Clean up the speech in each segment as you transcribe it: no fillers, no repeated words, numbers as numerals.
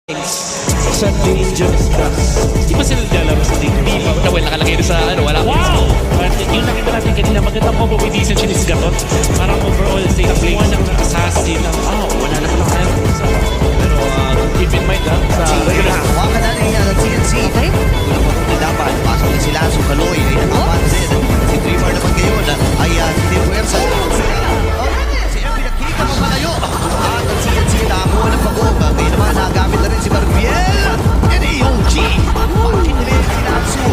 Sa Dangerous Class. Di ba sila naglalaro sa team? Di ba? Well, nakalagay rin sa ano, wala. Wow! But yung nakita natin kanina, magandang combo with decent Chinis Gatot. Parang overall state of play. One ng assassin ng, wala na palang kaya. Pero keep in mind sa regular. Hawakan na niya ng TNC. Okay. Unang patong dapat. Pasok na sila. Sukaloy ay nakapansin. Si Dreamer naman ngayon ay hindi puwersa. Si Erwin nakita mo malayo. At ang TNC nakakuha ng pagong. Ngayon naman nagamit na rin si Marviel. And AOG. Pakinig si Natsu.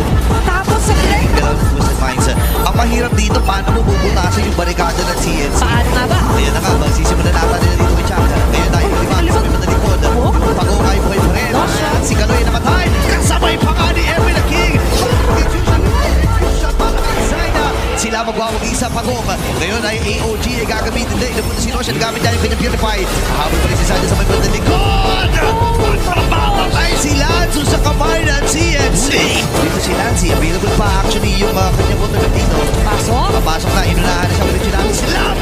Tapos sa direct. Twisted Minds. Ang mahirap dito, paano mo bubutasan yung barikada ng TNC? Paano nga ba? Ayan na nga, magsisimulan natin nila dito kay Chaka. Ngayon tayo lima sa may madalikod. Yung pagong ay buhay pa rin. At si Kaloy namatay. Kasabay pa nga ni Erwin the King. Sila magwawag-isa pagong. Ngayon ay AOG ay gagamitin din. Napunta si Roshan, gamit niya yung pinapurify. Habang pa rin si Sanchez sa may madalikod. Mamatay si Lanzo sa kamay ng TNC. Dito si Lancy, available pa actually yung kanyang motor dito. Pasok. Papasok na, inunahan na siya ulit natin si Lam.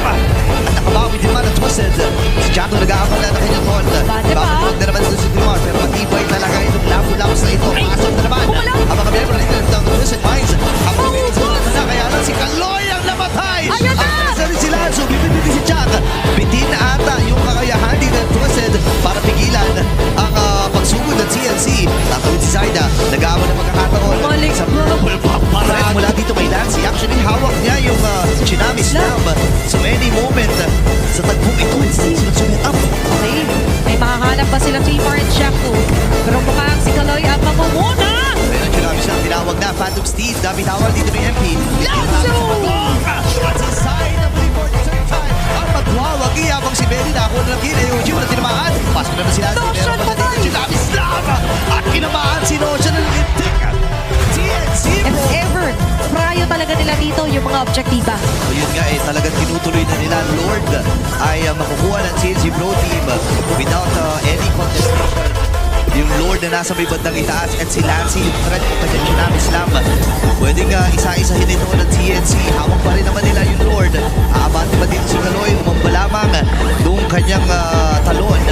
At nakabawi din man ang Twisted. Si Chato nag-aakal na ng kanyang hold. Bate pa. Babalik na naman dito si Grimar. Pero matibay talaga itong labo-labos na ito. Pasok na naman. Bumalaw. Ang mga member nito ng Twisted Minds. Ang mga member na kaya lang si Kaloy ang namatay. Ayun na! Ang isa rin si Lanzo. Bibili si Chak. Bitin na ata yung kakayahan din ng Twisted para pigilan ang pagsugod ng TNC. Tatawid si Zaida. Nag-aawa ng pagkakataon. Balik. Sa purple paparaan mula dito kay Lancy. Actually, hawak niya yung Tsunami Slam. So any moment sa tagpong ito, sunod up. Okay. May makahanap ba sila Dreamer and Shaku? Pero mukhang si Kaloy ang mamumuna. Pero Tsunami Slam, tinawag na Phantom Steed. Dami tawag dito ng MP. Lanzo! At si Zaida muli for the third time. Ang magwawag iyabang si Benny na ako na lang AOG na tinamaan. Pasok naman si Lancy. Notion Pero patay! Tsunami Slam. At kinamaan si Notion ng lintik. TNC If bro. ever, prayo talaga nila dito yung mga objektiba. So yun nga talagang tinutuloy na nila Lord ay makukuha ng CNC Pro Team without any contestation. Yung Lord na nasa may bandang itaas at si Lancy yung threat ng kanyang Tsunami Slam. Pwedeng isa-isahin ito ng TNC. Hawak pa rin naman nila yung Lord. Aabante pa din si Kaloy. Umamba lamang noong kanyang talon.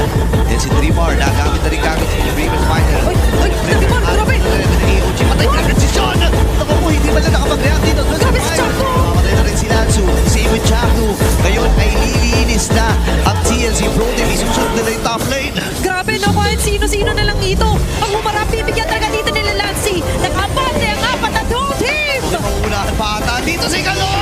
Yan si Dreamer. Nagamit na rin gamit si Dreamer Fighter. Uy! Uy! Dreamer! Grabe! AOG patay ka agad si Sean. Naku po, hindi man lang nakapag-react dito. Grabe si Chaku! Mamatay na rin si Lanzu. Same with Chaku. Ngayon ay lilinis na ang TNC Pro Team. Isusunod nila yung top lane. Grabe no, kahit sino-sino na lang dito. Ang humarap, bibigyan talaga dito nila Lancy. Nakabante ang apat na team! Mauunahan pa ata dito si Kaloy!